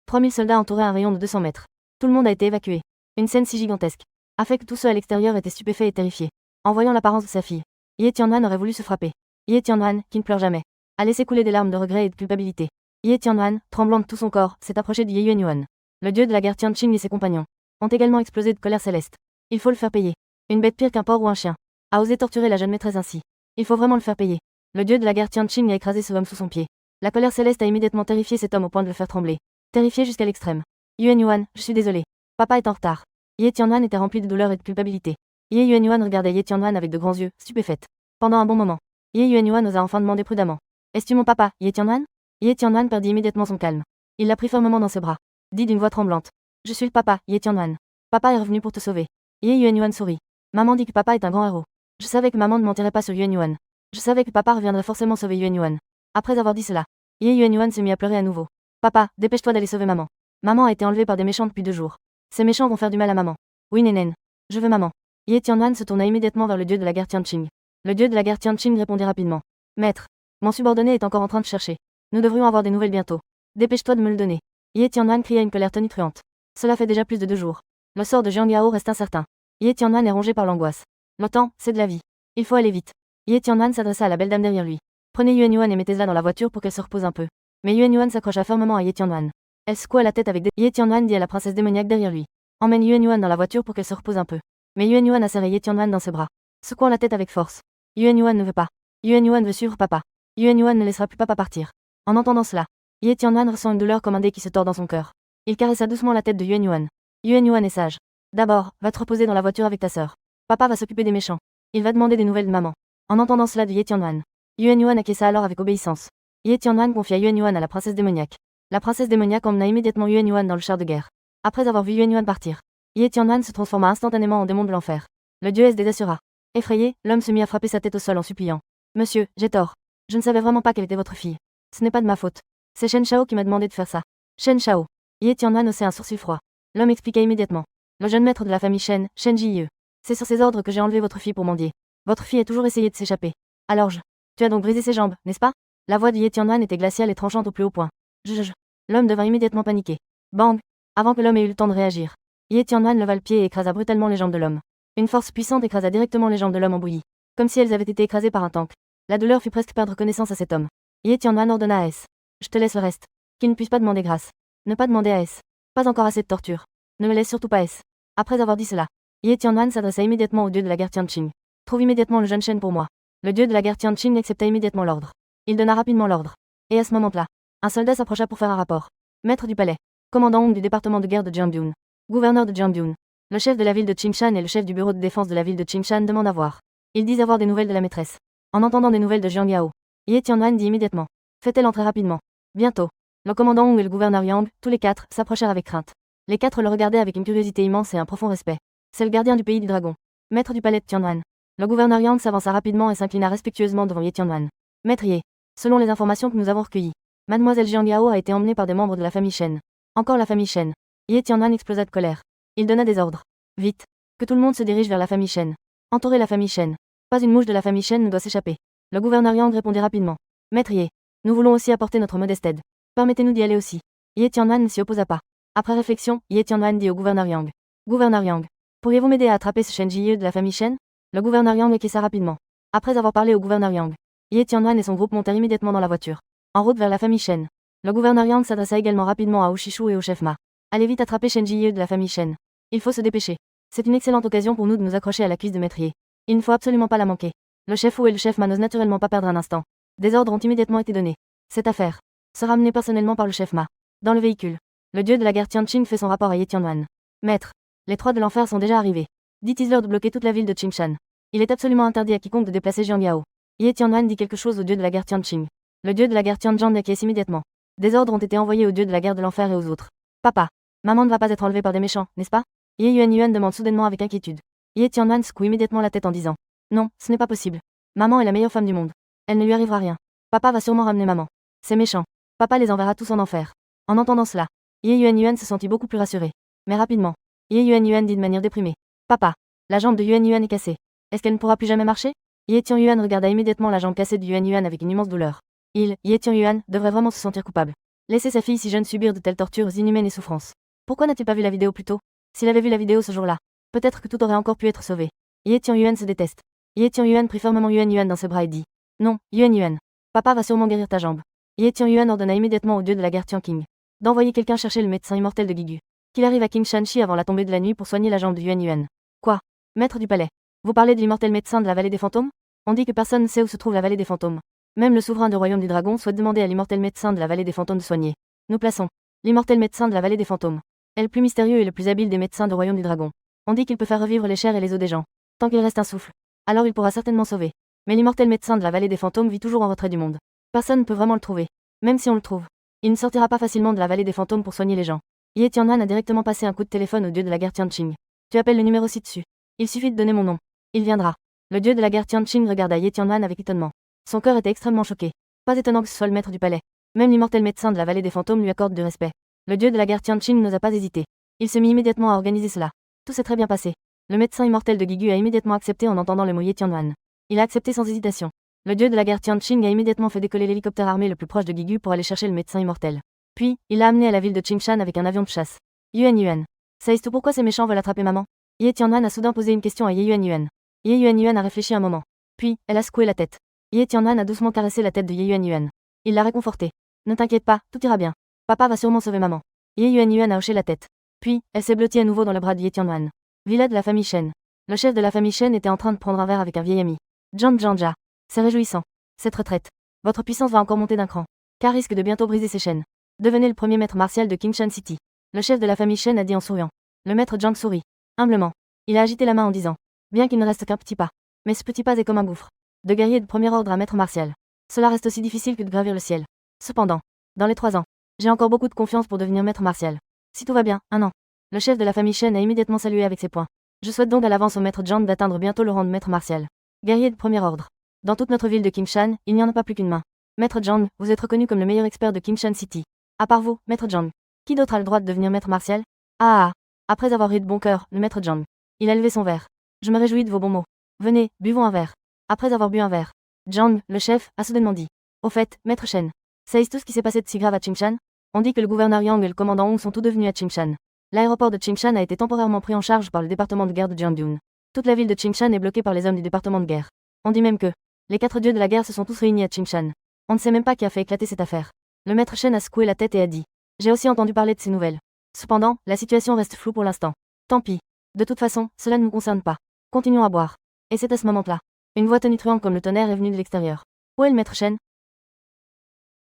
3000 soldats entouraient un rayon de 200 mètres. Tout le monde a été évacué. Une scène si gigantesque a fait que tous ceux à l'extérieur étaient stupéfaits et terrifiés. En voyant l'apparence de sa fille, Ye Tianwan aurait voulu se frapper. Ye Tianwan, qui ne pleure jamais, a laissé couler des larmes de regret et de culpabilité. Ye Tianwan, tremblant de tout son corps, s'est approché de Ye Yuanyuan. Le dieu de la guerre Tianqing et ses compagnons ont également explosé de colère céleste. Il faut le faire payer. Une bête pire qu'un porc ou un chien a osé torturer la jeune maîtresse ainsi. Il faut vraiment le faire payer. Le dieu de la guerre Tianqing a écrasé ce homme sous son pied. La colère céleste a immédiatement terrifié cet homme au point de le faire trembler. Terrifié jusqu'à l'extrême. Yuanyuan, je suis désolé. Papa est en retard. Ye Tianwan était rempli de douleur et de culpabilité. Ye Yuanyuan regardait Ye Tianwan avec de grands yeux, stupéfaite. Pendant un bon moment, Ye Yuanyuan osa enfin demander prudemment. Es-tu mon papa, Ye Tianwan? Ye Tianwan perdit immédiatement son calme. Il la prit fermement dans ses bras. Dit d'une voix tremblante. Je suis le papa, Ye Tianwan. Papa est revenu pour te sauver. Ye Yuanyuan sourit. Maman dit que papa est un grand héros. Je savais que maman ne mentirait pas sur Yuanyuan. Je savais que papa reviendrait forcément sauver Yuanyuan. Après avoir dit cela, Ye Yuanyuan se mit à pleurer à nouveau. Papa, dépêche-toi d'aller sauver maman. Maman a été enlevée par des méchants depuis 2 jours. Ces méchants vont faire du mal à maman. Oui Nénène. Je veux maman. Ye Tianwan se tourna immédiatement vers le dieu de la guerre Tianqing. Le dieu de la guerre Tianqing répondit rapidement. Maître. Mon subordonné est encore en train de chercher. Nous devrions avoir des nouvelles bientôt. Dépêche-toi de me le donner. Ye Tianwan cria une colère tonitruante. Cela fait déjà plus de 2 jours. Le sort de Jiang Yao reste incertain. Ye Tianwan est rongé par l'angoisse. Le temps, c'est de la vie. Il faut aller vite. Ye Tianwan s'adressa à la belle dame derrière lui. Prenez Yuanyuan et mettez-la dans la voiture pour qu'elle se repose un peu. Mais Yuanyuan s'accrocha fermement à Ye Tianwan. Elle secoua la tête avec des... Ye Tianwan dit à la princesse démoniaque derrière lui. Emmène Yuanyuan dans la voiture pour qu'elle se repose un peu. Mais Yuanyuan a serré Ye Tianwan dans ses bras, secouant la tête avec force. Yuanyuan ne veut pas. Yuanyuan veut suivre papa. Yuanyuan ne laissera plus papa partir. En entendant cela, Ye Tianwan ressent une douleur comme un dé qui se tord dans son cœur. Il caressa doucement la tête de Yuanyuan. Yuanyuan est sage. D'abord, va te reposer dans la voiture avec ta sœur. Papa va s'occuper des méchants. Il va demander des nouvelles de maman. En entendant cela de Ye Tianwan, Yuanyuan acquiesça alors avec obéissance. Ye Tianwan confia Yuanyuan à la princesse démoniaque. La princesse démoniaque emmena immédiatement Yuanyuan dans le char de guerre. Après avoir vu Yuanyuan partir, Ye Tianwan se transforma instantanément en démon de l'enfer. Le dieu SD assura. Effrayé, l'homme se mit à frapper sa tête au sol en suppliant. Monsieur, j'ai tort. Je ne savais vraiment pas qu'elle était votre fille. Ce n'est pas de ma faute. C'est Shen Shao qui m'a demandé de faire ça. Shen Shao. Ye Tianwan haussait un sourcil froid. L'homme expliqua immédiatement. Le jeune maître de la famille Shen, Shen Jiyue. C'est sur ses ordres que j'ai enlevé votre fille pour mendier. Votre fille a toujours essayé de s'échapper. Alors Tu as donc brisé ses jambes, n'est-ce pas? La voix de Ye Tianwan était glaciale et tranchante au plus haut point. L'homme devint immédiatement paniqué. Bang! Avant que l'homme ait eu le temps de réagir, Ye Tianwan leva le pied et écrasa brutalement les jambes de l'homme. Une force puissante écrasa directement les jambes de l'homme en bouillie, comme si elles avaient été écrasées par un tank. La douleur fit presque perdre connaissance à cet homme. Ye Tianwan ordonna à S. Je te laisse le reste. Qu'il ne puisse pas demander grâce. Ne pas demander à S. Pas encore assez de torture. Ne me laisse surtout pas S. Après avoir dit cela, Ye Tianwan s'adressa immédiatement au dieu de la guerre Tianqing. Trouve immédiatement le jeune Shen pour moi. Le dieu de la guerre Tianqing accepta immédiatement l'ordre. Il donna rapidement l'ordre. Et à ce moment-là, un soldat s'approcha pour faire un rapport. Maître du palais. Commandant Hong du département de guerre de Jiangyun. Gouverneur de Jiangyun. Le chef de la ville de Qingshan et le chef du bureau de défense de la ville de Qingshan demandent à voir. Ils disent avoir des nouvelles de la maîtresse. En entendant des nouvelles de Jiang Yao, Ye Tianwan dit immédiatement. Fait-elle entrer rapidement. Bientôt. Le commandant Hong et le gouverneur Yang, tous les quatre, s'approchèrent avec crainte. Les quatre le regardaient avec une curiosité immense et un profond respect. C'est le gardien du pays du dragon. Maître du palais de Tianwan. Le gouverneur Yang s'avança rapidement et s'inclina respectueusement devant Ye Tianwan. Maître Ye. Selon les informations que nous avons recueillies, Mademoiselle Jiang Yao a été emmenée par des membres de la famille Shen. Encore la famille Shen. Ye Tianwan explosa de colère. Il donna des ordres. Vite. Que tout le monde se dirige vers la famille Shen. Entourez la famille Shen. Pas une mouche de la famille Shen ne doit s'échapper. Le gouverneur Yang répondit rapidement. Maître Ye. Nous voulons aussi apporter notre modeste aide. Permettez-nous d'y aller aussi. Ye Tianwan ne s'y opposa pas. Après réflexion, Ye Tianwan dit au gouverneur Yang. Gouverneur Yang. Pourriez-vous m'aider à attraper ce Shen Jiye de la famille Shen? Le gouverneur Yang acquiesça rapidement. Après avoir parlé au gouverneur Yang, Ye Tianwan et son groupe montèrent immédiatement dans la voiture. En route vers la famille Shen. Le gouverneur Yang s'adressa également rapidement à Ushishu et au chef Ma. Allez vite attraper Shen Jiye de la famille Shen. Il faut se dépêcher. C'est une excellente occasion pour nous de nous accrocher à la cuisse de Maître Ye. Il ne faut absolument pas la manquer. Le chef Wu et le chef Ma n'osent naturellement pas perdre un instant. Des ordres ont immédiatement été donnés. Cette affaire sera menée personnellement par le chef Ma. Dans le véhicule, le dieu de la guerre Tianqing fait son rapport à Ye Tianwan. Maître, les trois de l'enfer sont déjà arrivés. Dit-il de bloquer toute la ville de Qingshan. Il est absolument interdit à quiconque de déplacer Jiang Yao. Ye Tianwan dit quelque chose au dieu de la guerre Tianqing. Le dieu de la guerre Tianzhan acquiesce immédiatement. Des ordres ont été envoyés au dieu de la guerre de l'enfer et aux autres. Papa, maman ne va pas être enlevée par des méchants, n'est-ce pas? Ye Yuan demande soudainement avec inquiétude. Ye Tianwan secoue immédiatement la tête en disant. Non, ce n'est pas possible. Maman est la meilleure femme du monde. Elle ne lui arrivera rien. Papa va sûrement ramener maman. C'est méchant. Papa les enverra tous en enfer. En entendant cela, Ye Yuan se sentit beaucoup plus rassuré. Mais rapidement, Ye Yuan dit de manière déprimée. Papa, la jambe de Yuan est cassée. Est-ce qu'elle ne pourra plus jamais marcher? Ye Tianyuan regarda immédiatement la jambe cassée de Yuan avec une immense douleur. Ye Tianyuan, devrait vraiment se sentir coupable. Laisser sa fille si jeune subir de telles tortures inhumaines et souffrances. Pourquoi n'a-t-il pas vu la vidéo plus tôt? S'il avait vu la vidéo ce jour-là, peut-être que tout aurait encore pu être sauvé. Ye Tianyuan se déteste. Ye Tianyuan prit fermement Yuan dans ses bras et dit. Non, Yuan. Papa va sûrement guérir ta jambe. Ye Tianyuan ordonna immédiatement au dieu de la guerre Tianqing d'envoyer quelqu'un chercher le médecin immortel de Gigu. Qu'il arrive à Qingshanxi avant la tombée de la nuit pour soigner la jambe de Yuan. Quoi? Maître du palais. Vous parlez de l'immortel médecin de la vallée des fantômes? On dit que personne ne sait où se trouve la vallée des fantômes. Même le souverain du royaume du dragon souhaite demander à l'immortel médecin de la vallée des fantômes de soigner. Nous plaçons l'immortel médecin de la vallée des fantômes. Est le plus mystérieux et le plus habile des médecins du royaume du dragon. On dit qu'il peut faire revivre les chairs et les os des gens. Tant qu'il reste un souffle. Alors il pourra certainement sauver. Mais l'immortel médecin de la vallée des fantômes vit toujours en retrait du monde. Personne ne peut vraiment le trouver. Même si on le trouve, il ne sortira pas facilement de la vallée des fantômes pour soigner les gens. Ye Tianwan a directement passé un coup de téléphone au dieu de la guerre Tianqing. Tu appelles le numéro ci-dessus. Il suffit de donner mon nom. Il viendra. Le dieu de la guerre Tianqing regarda Ye Tianwan avec étonnement. Son cœur était extrêmement choqué. Pas étonnant que ce soit le maître du palais. Même l'immortel médecin de la vallée des fantômes lui accorde du respect. Le dieu de la guerre Tianqing n'osa pas hésiter. Il se mit immédiatement à organiser cela. Tout s'est très bien passé. Le médecin immortel de Gigu a immédiatement accepté en entendant le mot Ye Tianwan. Il a accepté sans hésitation. Le dieu de la guerre Tianqing a immédiatement fait décoller l'hélicoptère armé le plus proche de Gigu pour aller chercher le médecin immortel. Puis, il l'a amené à la ville de Qingshan avec un avion de chasse. Yuan. Sais-tu pourquoi ces méchants veulent attraper maman? Ye Tianwan a soudain posé une question à Ye Yuan. Ye Yuan a réfléchi un moment. Puis, elle a secoué la tête. Ye Tianwan a doucement caressé la tête de Ye Yuan. Il l'a réconfortée. Ne t'inquiète pas, tout ira bien. Papa va sûrement sauver maman. Ye Yuan a hoché la tête. Puis, elle s'est blottie à nouveau dans le bras de Ye Tianwan. Villa de la famille Shen. Le chef de la famille Shen était en train de prendre un verre avec un vieil ami. Zhang Zhangja. C'est réjouissant. Cette retraite. Votre puissance va encore monter d'un cran. Car risque de bientôt briser ses chaînes. Devenez le premier maître martial de Qingshan City. Le chef de la famille Shen a dit en souriant. Le maître Zhang sourit. Humblement. Il a agité la main en disant. Bien qu'il ne reste qu'un petit pas. Mais ce petit pas est comme un gouffre. De guerrier de premier ordre à maître martial. Cela reste aussi difficile que de gravir le ciel. Cependant, dans les 3 ans, j'ai encore beaucoup de confiance pour devenir maître martial. Si tout va bien, 1 an. Le chef de la famille Shen a immédiatement salué avec ses poings. Je souhaite donc à l'avance au maître Zhang d'atteindre bientôt le rang de maître martial. Guerrier de premier ordre. Dans toute notre ville de Qingshan, il n'y en a pas plus qu'une main. Maître Zhang, vous êtes reconnu comme le meilleur expert de Qingshan City. À part vous, maître Zhang. Qui d'autre a le droit de devenir maître martial? Après avoir eu de bon cœur, le maître Zhang. Il a levé son verre. Je me réjouis de vos bons mots. Venez, buvons un verre. Après avoir bu un verre, Zhang, le chef, a soudainement dit. Au fait, maître Shen. Sais-tu tout ce qui s'est passé de si grave à Qingshan? On dit que le gouverneur Yang et le commandant Hong sont tous devenus à Qingshan. L'aéroport de Qingshan a été temporairement pris en charge par le département de guerre de Jiangyun. Toute la ville de Qingshan est bloquée par les hommes du département de guerre. On dit même que les 4 dieux de la guerre se sont tous réunis à Qingshan. On ne sait même pas qui a fait éclater cette affaire. Le maître Shen a secoué la tête et a dit. J'ai aussi entendu parler de ces nouvelles. Cependant, la situation reste floue pour l'instant. Tant pis. De toute façon, cela ne nous concerne pas. Continuons à boire. Et c'est à ce moment-là. Une voix tonitruante comme le tonnerre est venue de l'extérieur. Où est le maître Shen?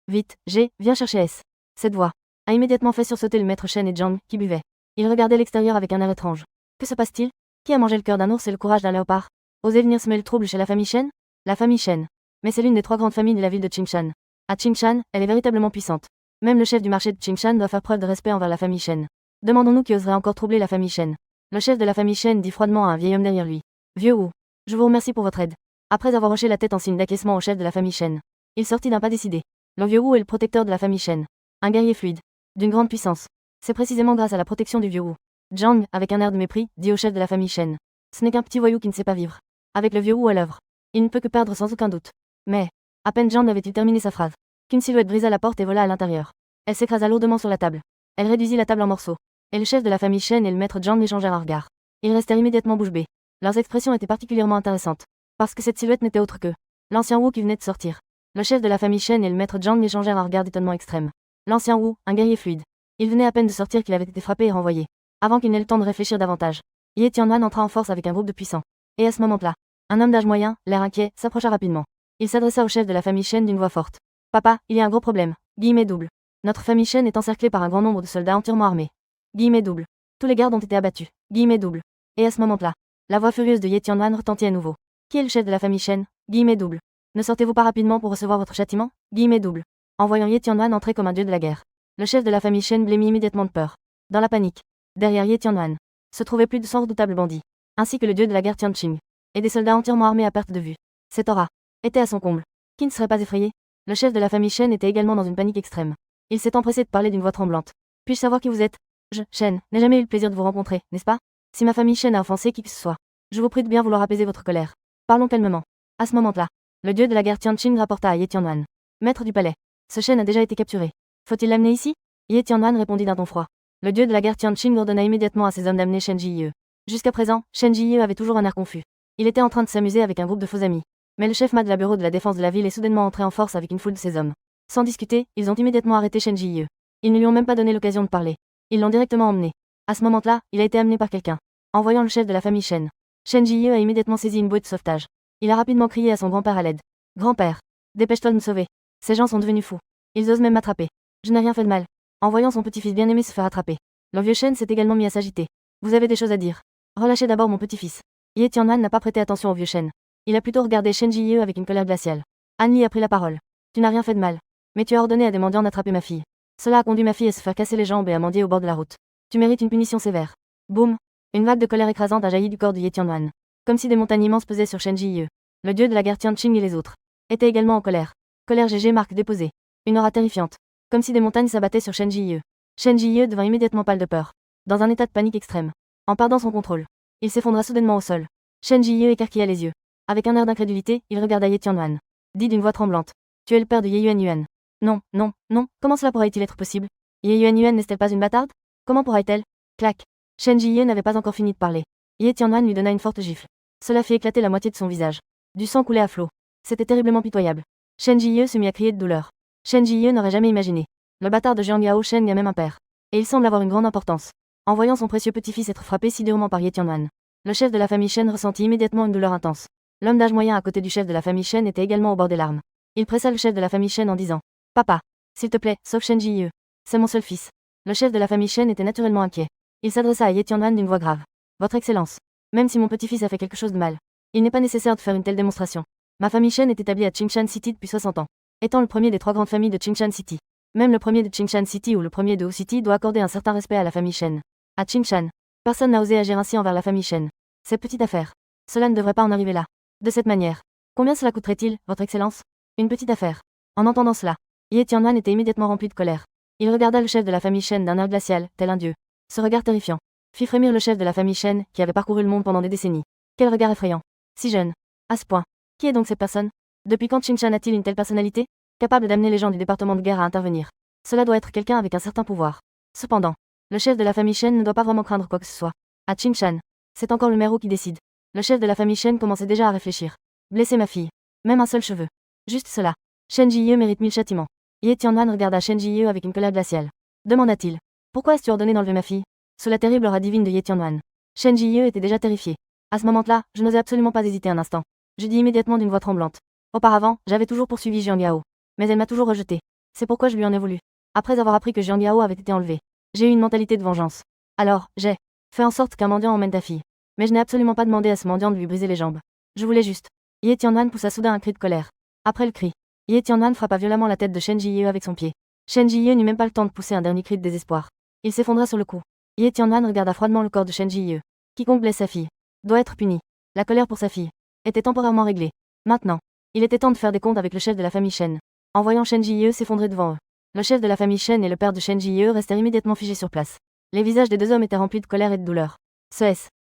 Vite, G, viens chercher S. Cette voix a immédiatement fait sursauter le maître Shen et Zhang, qui buvaient. Ils regardaient l'extérieur avec un air étrange. Que se passe-t-il? Qui a mangé le cœur d'un ours et le courage d'un léopard? Osez venir semer le trouble chez la famille Shen? La famille Shen. Mais c'est l'une des 3 grandes familles de la ville de Qingshan. À Qingshan, elle est véritablement puissante. Même le chef du marché de Qingshan doit faire preuve de respect envers la famille Shen. Demandons-nous qui oserait encore troubler la famille Shen. Le chef de la famille Shen dit froidement à un vieil homme derrière lui. Vieux Wu, je vous remercie pour votre aide. Après avoir hoché la tête en signe d'acquiescement au chef de la famille Shen, il sortit d'un pas décidé. Le vieux Wu est le protecteur de la famille Shen. Un guerrier fluide, d'une grande puissance. C'est précisément grâce à la protection du vieux Wu. Zhang, avec un air de mépris, dit au chef de la famille Shen. Ce n'est qu'un petit voyou qui ne sait pas vivre. Avec le vieux Wu à l'œuvre, il ne peut que perdre sans aucun doute. Mais, à peine Zhang avait-il terminé sa phrase, qu'une silhouette brisa la porte et vola à l'intérieur. Elle s'écrasa lourdement sur la table. Elle réduisit la table en morceaux. Et le chef de la famille Shen et le maître Zhang échangèrent un regard. Ils restèrent immédiatement bouche bée. Leurs expressions étaient particulièrement intéressantes. Parce que cette silhouette n'était autre que l'ancien Wu qui venait de sortir. Le chef de la famille Shen et le maître Zhang échangèrent un regard d'étonnement extrême. L'ancien Wu, un guerrier fluide. Il venait à peine de sortir qu'il avait été frappé et renvoyé. Avant qu'il n'ait le temps de réfléchir davantage, Ye Tianwan entra en force avec un groupe de puissants. Et à ce moment-là, un homme d'âge moyen, l'air inquiet, s'approcha rapidement. Il s'adressa au chef de la famille Shen d'une voix forte. Papa, il y a un gros problème. Guillemets double. Notre famille Shen est encerclée par un grand nombre de soldats entièrement armés. Guillemets double. Tous les gardes ont été abattus. Guillemets double. Et à ce moment-là, la voix furieuse de Ye Tianwan retentit à nouveau. Qui est le chef de la famille Shen? Guillemets double. Ne sortez-vous pas rapidement pour recevoir votre châtiment? Guillemets double. En voyant Ye Tianwan entrer comme un dieu de la guerre, le chef de la famille Shen blêmit immédiatement de peur. Dans la panique, derrière Ye Tianwan, se trouvaient plus de 100 redoutables bandits, ainsi que le dieu de la guerre Tianqing, et des soldats entièrement armés à perte de vue. Cette aura était à son comble. Qui ne serait pas effrayé? Le chef de la famille Shen était également dans une panique extrême. Il s'est empressé de parler d'une voix tremblante. Puis-je savoir qui vous êtes? Je, Shen, n'ai jamais eu le plaisir de vous rencontrer, n'est-ce pas? Si ma famille Shen a offensé qui que ce soit, je vous prie de bien vouloir apaiser votre colère. Parlons calmement. À ce moment-là, le dieu de la guerre Tianqing rapporta à Ye Tianwan, maître du palais. Ce Shen a déjà été capturé. Faut-il l'amener ici? Ye Tianwan répondit d'un ton froid. Le dieu de la guerre Tianqing ordonna immédiatement à ses hommes d'amener Shen Jiyue. Jusqu'à présent, Shen Jiyue avait toujours un air confus. Il était en train de s'amuser avec un groupe de faux amis. Mais le chef Ma de la bureau de la défense de la ville est soudainement entré en force avec une foule de ses hommes. Sans discuter, ils ont immédiatement arrêté Shen Jiyue. Ils ne lui ont même pas donné l'occasion de parler. Ils l'ont directement emmené. À ce moment-là, il a été amené par quelqu'un. En voyant le chef de la famille Shen, Shen Jiyue a immédiatement saisi une bouée de sauvetage. Il a rapidement crié à son grand-père à l'aide. Grand-père, dépêche-toi de me sauver. Ces gens sont devenus fous. Ils osent même m'attraper. Je n'ai rien fait de mal. En voyant son petit-fils bien-aimé se faire attraper, le vieux Shen s'est également mis à s'agiter. Vous avez des choses à dire. Relâchez d'abord mon petit-fils. Ye Tianwan n'a pas prêté attention au vieux Shen. Il a plutôt regardé Shen Jiyue avec une colère glaciale. Han Li a pris la parole. Tu n'as rien fait de mal. Mais tu as ordonné à des mendiants d'attraper ma fille. Cela a conduit ma fille à se faire casser les jambes et à mendier au bord de la route. Tu mérites une punition sévère. Boum. Une vague de colère écrasante a jailli du corps de Ye Tianwan. Comme si des montagnes immenses pesaient sur Shen Jiyue. Le dieu de la guerre Tianqing et les autres étaient également en colère. Colère GG marque déposée. Une aura terrifiante. Comme si des montagnes s'abattaient sur Shen Jiyue. Shen Jiyue devint immédiatement pâle de peur. Dans un état de panique extrême. En perdant son contrôle, il s'effondra soudainement au sol. Shen Jiyue écarquilla les yeux. Avec un air d'incrédulité, il regarda Ye Tianwan. Dit d'une voix tremblante. Tu es le père de Ye Yuan. Non, non, non, comment cela pourrait-il être possible? Ye Yuan n'est-elle pas une bâtarde? Comment pourrait-elle? Clac. Shen Jiyue n'avait pas encore fini de parler. Ye Tianwan lui donna une forte gifle. Cela fit éclater la moitié de son visage. Du sang coulait à flot. C'était terriblement pitoyable. Shen Jiyue se mit à crier de douleur. Shen Jiyue n'aurait jamais imaginé. Le bâtard de Jiang Yao Shen y a même un père. Et il semble avoir une grande importance. En voyant son précieux petit-fils être frappé si durement par Ye Tianwan, le chef de la famille Shen ressentit immédiatement une douleur intense. L'homme d'âge moyen à côté du chef de la famille Shen était également au bord des larmes. Il pressa le chef de la famille Shen en disant: Papa, s'il te plaît, sauve Shen Jiyue. C'est mon seul fils. Le chef de la famille Shen était naturellement inquiet. Il s'adressa à Ye Tianwan d'une voix grave. Votre Excellence, même si mon petit-fils a fait quelque chose de mal, il n'est pas nécessaire de faire une telle démonstration. Ma famille Shen est établie à Qingshan City depuis 60 ans. Étant le premier des 3 grandes familles de Qingshan City. Même le premier de Qingshan City ou le premier de Wu City doit accorder un certain respect à la famille Shen. À Qingshan, personne n'a osé agir ainsi envers la famille Shen. C'est petite affaire. Cela ne devrait pas en arriver là. De cette manière. Combien cela coûterait-il, Votre Excellence? Une petite affaire. En entendant cela, Ye Tianwan était immédiatement rempli de colère. Il regarda le chef de la famille Shen d'un air glacial, tel un dieu. Ce regard terrifiant fit frémir le chef de la famille Shen, qui avait parcouru le monde pendant des décennies. Quel regard effrayant. Si jeune. À ce point. Qui est donc cette personne? Depuis quand Qingshan a-t-il une telle personnalité? Capable d'amener les gens du département de guerre à intervenir. Cela doit être quelqu'un avec un certain pouvoir. Cependant, le chef de la famille Shen ne doit pas vraiment craindre quoi que ce soit. À Qingshan, c'est encore le maire Wu qui décide. Le chef de la famille Shen commençait déjà à réfléchir. Blesser ma fille. Même un seul cheveu. Juste cela. Shen Jiyue mérite 1000 châtiments. Ye Tianwan regarda Shen Jiyue avec une colère glaciale. Demanda-t-il. Pourquoi as-tu ordonné d'enlever ma fille? Sous la terrible aura divine de Ye Tianwan. Shen Jiyue était déjà terrifié. À ce moment-là, je n'osais absolument pas hésiter un instant. Je dis immédiatement d'une voix tremblante. Auparavant, j'avais toujours poursuivi Jiang Yao. Mais elle m'a toujours rejeté. C'est pourquoi je lui en ai voulu. Après avoir appris que Jiang Yao avait été enlevé, j'ai eu une mentalité de vengeance. Alors, j'ai fait en sorte qu'un mendiant emmène ta fille. Mais je n'ai absolument pas demandé à ce mendiant de lui briser les jambes. Je voulais juste. Ye Tianwan poussa soudain un cri de colère. Après le cri, Ye Tianwan frappa violemment la tête de Shen Jie avec son pied. Shen Jie n'eut même pas le temps de pousser un dernier cri de désespoir. Il s'effondra sur le coup. Ye Tianwan regarda froidement le corps de Shen Jie. Quiconque blesse sa fille doit être puni. La colère pour sa fille était temporairement réglée. Maintenant, il était temps de faire des comptes avec le chef de la famille Shen. En voyant Shen Jie s'effondrer devant eux, le chef de la famille Shen et le père de Shen Jie restèrent immédiatement figés sur place. Les visages des deux hommes étaient remplis de colère et de douleur.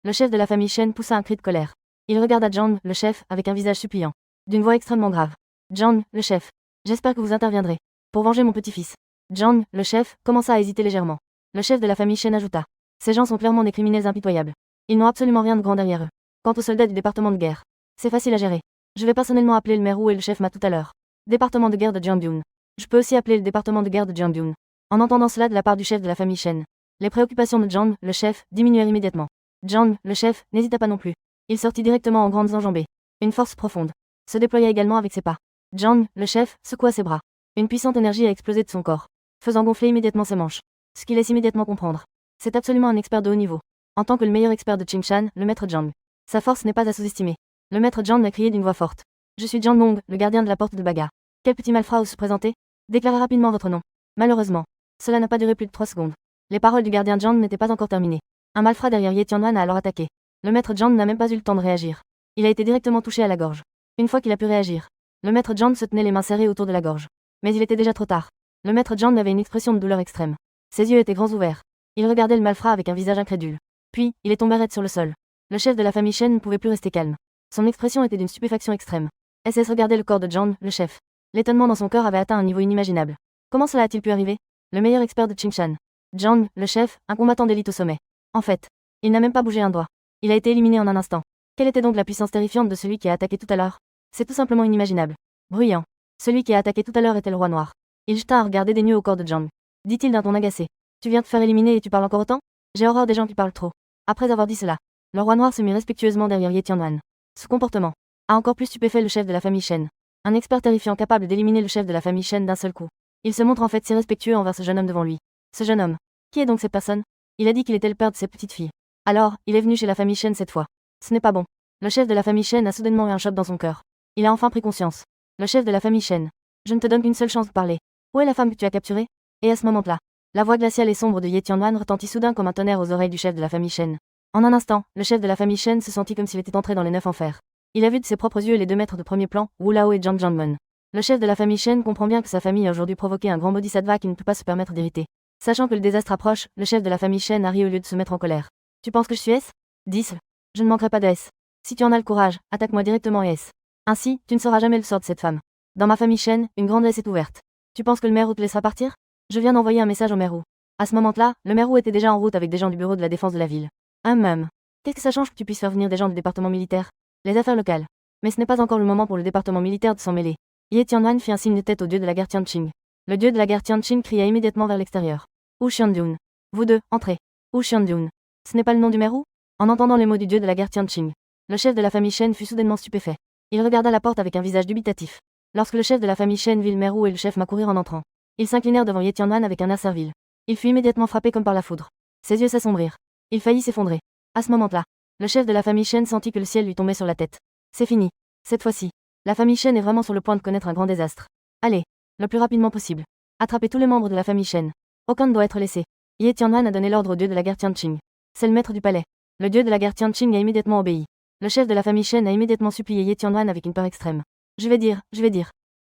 Le chef de la famille Shen poussa un cri de colère. Il regarda Zhang, le chef, avec un visage suppliant, d'une voix extrêmement grave. Zhang, le chef, j'espère que vous interviendrez pour venger mon petit-fils. Zhang, le chef, commença à hésiter légèrement. Le chef de la famille Shen ajouta. Ces gens sont clairement des criminels impitoyables. Ils n'ont absolument rien de grand derrière eux. Quant aux soldats du département de guerre, c'est facile à gérer. Je vais personnellement appeler le maire Wu et le chef Ma tout à l'heure. Département de guerre de Jiangyun. Je peux aussi appeler le département de guerre de Jiangyun. En entendant cela de la part du chef de la famille Shen, les préoccupations de Zhang, le chef, diminuèrent immédiatement. Zhang, le chef, n'hésita pas non plus. Il sortit directement en grandes enjambées. Une force profonde se déploya également avec ses pas. Zhang, le chef, secoua ses bras. Une puissante énergie a explosé de son corps, faisant gonfler immédiatement ses manches. Ce qui laisse immédiatement comprendre. C'est absolument un expert de haut niveau. En tant que le meilleur expert de Qingshan, le maître Zhang. Sa force n'est pas à sous-estimer. Le maître Zhang a crié d'une voix forte. Je suis Zhang Mong, le gardien de la porte de Baga. Quel petit malfrat ose se présenter? Déclarez rapidement votre nom. Malheureusement, cela n'a pas duré plus de 3 secondes. Les paroles du gardien Zhang n'étaient pas encore terminées. Un malfrat derrière Ye Tianwan a alors attaqué. Le maître Zhang n'a même pas eu le temps de réagir. Il a été directement touché à la gorge. Une fois qu'il a pu réagir, le maître Zhang se tenait les mains serrées autour de la gorge. Mais il était déjà trop tard. Le maître Zhang avait une expression de douleur extrême. Ses yeux étaient grands ouverts. Il regardait le malfrat avec un visage incrédule. Puis, il est tombé raide sur le sol. Le chef de la famille Shen ne pouvait plus rester calme. Son expression était d'une stupéfaction extrême. SS regardait le corps de Zhang, le chef. L'étonnement dans son cœur avait atteint un niveau inimaginable. Comment cela a-t-il pu arriver? Le meilleur expert de Qingshan. Zhang, le chef, un combattant d'élite au sommet. En fait, il n'a même pas bougé un doigt. Il a été éliminé en un instant. Quelle était donc la puissance terrifiante de celui qui a attaqué tout à l'heure? C'est tout simplement inimaginable. Bruyant. Celui qui a attaqué tout à l'heure était le roi noir. Il jeta un regard dédaigneux au corps de Zhang. Dit-il d'un ton agacé. Tu viens te faire éliminer et tu parles encore autant? J'ai horreur des gens qui parlent trop. Après avoir dit cela, le roi noir se mit respectueusement derrière Ye Tianwan. Ce comportement a encore plus stupéfait le chef de la famille Shen. Un expert terrifiant capable d'éliminer le chef de la famille Shen d'un seul coup. Il se montre en fait si respectueux envers ce jeune homme devant lui. Ce jeune homme. Qui est donc cette personne? Il a dit qu'il était le père de ses petites filles. Alors, il est venu chez la famille Shen cette fois. Ce n'est pas bon. Le chef de la famille Shen a soudainement eu un choc dans son cœur. Il a enfin pris conscience. Le chef de la famille Shen. Je ne te donne qu'une seule chance de parler. Où est la femme que tu as capturée? Et à ce moment-là, la voix glaciale et sombre de Ye Tianwan retentit soudain comme un tonnerre aux oreilles du chef de la famille Shen. En un instant, le chef de la famille Shen se sentit comme s'il était entré dans les 9 enfers. Il a vu de ses propres yeux les 2 maîtres de premier plan, Wu Lao et Zhang Jianmen. Le chef de la famille Shen comprend bien que sa famille a aujourd'hui provoqué un grand bodhisattva qui ne peut pas se permettre d'irriter. Sachant que le désastre approche, le chef de la famille Shen a ri au lieu de se mettre en colère. Tu penses que je suis S? 10. Je ne manquerai pas de S. Si tu en as le courage, attaque-moi directement et S. Ainsi, tu ne sauras jamais le sort de cette femme. Dans ma famille Shen, une grande S est ouverte. Tu penses que le maire Wu te laissera partir? Je viens d'envoyer un message au maire Wu. À ce moment-là, le maire Wu était déjà en route avec des gens du bureau de la défense de la ville. Qu'est-ce que ça change que tu puisses faire venir des gens du département militaire? Les affaires locales. Mais ce n'est pas encore le moment pour le département militaire de s'en mêler. Ye Tianwan fit un signe de tête au dieu de la guerre Tianqing. Le dieu de la guerre Tianqing cria immédiatement vers l'extérieur. Wu Xiandyun. Vous deux, entrez. Wu Xiandyun. Ce n'est pas le nom du maire Wu? En entendant les mots du dieu de la guerre Tianqing, le chef de la famille Shen fut soudainement stupéfait. Il regarda la porte avec un visage dubitatif. Lorsque le chef de la famille Shen vit le maire Wu et le chef Ma courir en entrant, ils s'inclinèrent devant Ye Tianwan avec un air servile. Il fut immédiatement frappé comme par la foudre. Ses yeux s'assombrirent. Il faillit s'effondrer. À ce moment-là, le chef de la famille Shen sentit que le ciel lui tombait sur la tête. C'est fini. Cette fois-ci, la famille Shen est vraiment sur le point de connaître un grand désastre. Allez, le plus rapidement possible. Attrapez tous les membres de la famille Shen. Aucun ne doit être laissé. Ye Tianwan a donné l'ordre au dieu de la guerre Tianqing. C'est le maître du palais. Le dieu de la guerre Tianqing a immédiatement obéi. Le chef de la famille Shen a immédiatement supplié Ye Tianwan avec une peur extrême. Je vais dire.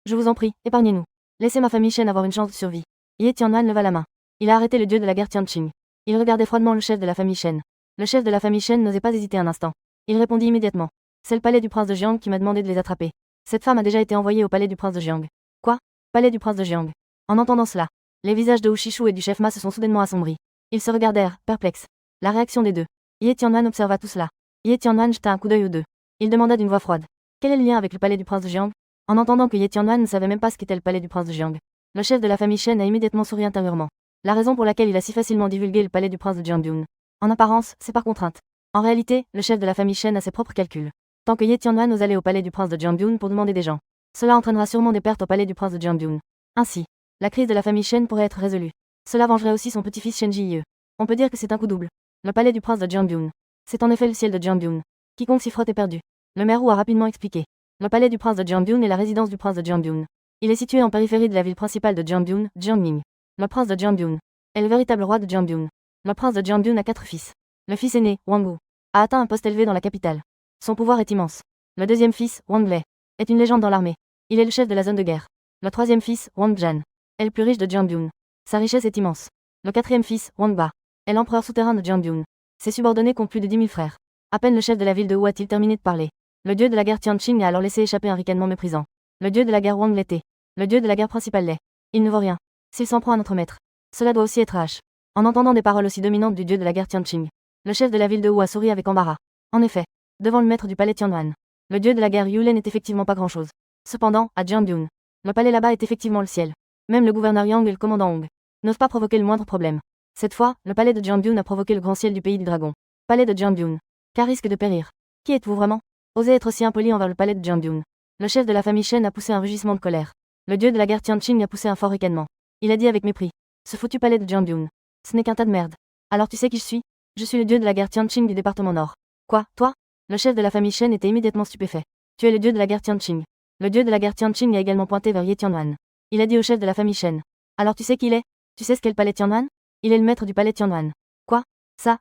Je vous en prie, épargnez-nous. Laissez ma famille Shen avoir une chance de survie. Ye Tianwan leva la main. Il a arrêté le dieu de la guerre Tianqing. Il regardait froidement le chef de la famille Shen. Le chef de la famille Shen n'osait pas hésiter un instant. Il répondit immédiatement. C'est le palais du prince de Jiang qui m'a demandé de les attraper. Cette femme a déjà été envoyée au palais du prince de Jiang. Quoi? Palais du prince de Jiang. En entendant cela, les visages de Wu Shishu et du chef Ma se sont soudainement assombris. Ils se regardèrent, perplexes. La réaction des deux. Ye Tianwan observa tout cela. Ye Tianwan jeta un coup d'œil aux deux. Il demanda d'une voix froide. Quel est le lien avec le palais du prince de Jiang? En entendant que Ye Tianwan ne savait même pas ce qu'était le palais du prince de Jiang, le chef de la famille Shen a immédiatement souri intérieurement. La raison pour laquelle il a si facilement divulgué le palais du prince de Jiangyun. En apparence, c'est par contrainte. En réalité, le chef de la famille Shen a ses propres calculs. Tant que Ye Tianwan ose aller au palais du prince de Jiangyun pour demander des gens, cela entraînera sûrement des pertes au palais du prince de Jiangyun. Ainsi, La crise de la famille Shen pourrait être résolue. Cela vengerait aussi son petit-fils Shen Ji-ye. On peut dire que c'est un coup double. Le palais du prince de Jianbyun. C'est en effet le ciel de Jianbyun. Quiconque s'y frotte est perdu. Le maire Wu a rapidement expliqué. Le palais du prince de Jianbyun est la résidence du prince de Jianbyun. Il est situé en périphérie de la ville principale de Jianbyun, Jiangning. Le prince de Jianbyun est le véritable roi de Jianbyun. Le prince de Jianbyun a 4 fils. Le fils aîné, Wang Wu, a atteint un poste élevé dans la capitale. Son pouvoir est immense. Le deuxième fils, Wang Lei, est une légende dans l'armée. Il est le chef de la zone de guerre. Le troisième fils, Wang Zhan, est le plus riche de Jianbyun. Sa richesse est immense. Le quatrième fils, Wang Ba, est l'empereur souterrain de Jianbyun. Ses subordonnés comptent plus de 10 000 frères. À peine le chef de la ville de Wu a-t-il terminé de parler. Le dieu de la guerre Tianqing a alors laissé échapper un ricanement méprisant. Le dieu de la guerre Wang l'était. Le dieu de la guerre principale l'est. Il ne vaut rien. S'il s'en prend à notre maître, cela doit aussi être H. En entendant des paroles aussi dominantes du dieu de la guerre Tianqing, le chef de la ville de Wu a souri avec embarras. En effet, devant le maître du palais Tianwan, le dieu de la guerre Yule n'est effectivement pas grand-chose. Cependant, à Jianbyun, le palais là-bas est effectivement le ciel. Même le gouverneur Yang et le commandant Hong n'osent pas provoquer le moindre problème. Cette fois, le palais de Jianbyun a provoqué le grand ciel du pays du dragon. Palais de Jianbyun. Qu'à risque de périr. Qui êtes-vous vraiment? Osez être aussi impoli envers le palais de Jianbyun. Le chef de la famille Shen a poussé un rugissement de colère. Le dieu de la guerre Tianqing a poussé un fort ricanement. Il a dit avec mépris. Ce foutu palais de Jianbyun. Ce n'est qu'un tas de merde. Alors tu sais qui je suis? Je suis le dieu de la guerre Tianqing du département Nord. Quoi, toi? Le chef de la famille Shen était immédiatement stupéfait. Tu es le dieu de la guerre Tianqing. Le dieu de la guerre Tianqing a également pointé vers Ye Tianwan. Il a dit au chef de la famille Shen. Alors tu sais qui il est? Tu sais ce qu'est le palais Tianwan? Il est le maître du palais Tianwan. Quoi? Ça.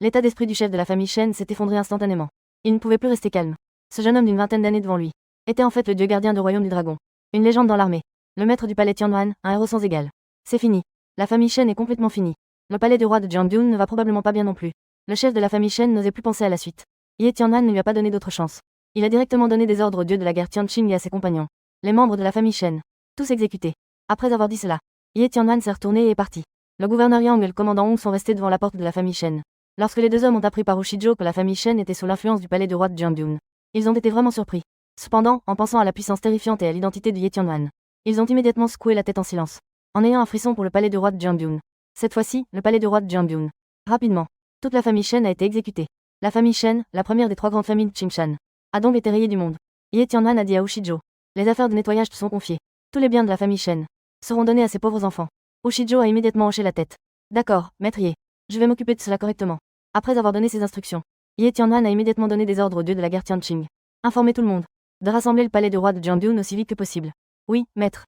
L'état d'esprit du chef de la famille Shen s'est effondré instantanément. Il ne pouvait plus rester calme. Ce jeune homme d'une vingtaine d'années devant lui était en fait le dieu gardien du royaume du dragon. Une légende dans l'armée. Le maître du palais Tianwan, un héros sans égal. C'est fini. La famille Shen est complètement finie. Le palais du roi de Jianbyun ne va probablement pas bien non plus. Le chef de la famille Shen n'osait plus penser à la suite. Ye Tianwan ne lui a pas donné d'autre chance. Il a directement donné des ordres au dieu de la guerre Tianqing et à ses compagnons. Les membres de la famille Shen. Tous exécutés. Après avoir dit cela, Ye Tianwan s'est retourné et est parti. Le gouverneur Yang et le commandant Hong sont restés devant la porte de la famille Shen. Lorsque les deux hommes ont appris par Ushijo que la famille Shen était sous l'influence du palais du roi de Jianbyun, ils ont été vraiment surpris. Cependant, en pensant à la puissance terrifiante et à l'identité de Ye Tianwan, ils ont immédiatement secoué la tête en silence, en ayant un frisson pour le palais du roi de Jianbyun. Cette fois-ci, le palais du roi de Jianbyun. Rapidement, toute la famille Shen a été exécutée. La famille Shen, la première des 3 grandes familles de Qingshan, a donc été rayée du monde. Ye Tianwan a dit à Ushijo. Les affaires de nettoyage te sont confiées. Tous les biens de la famille Shen seront donnés à ces pauvres enfants. Ushijo a immédiatement hoché la tête. D'accord, maître Ye. Je vais m'occuper de cela correctement. Après avoir donné ses instructions, Ye Tianwan a immédiatement donné des ordres au dieu de la guerre Tianqing. Informer tout le monde. De rassembler le palais du roi de Jianbyun aussi vite que possible. Oui, maître.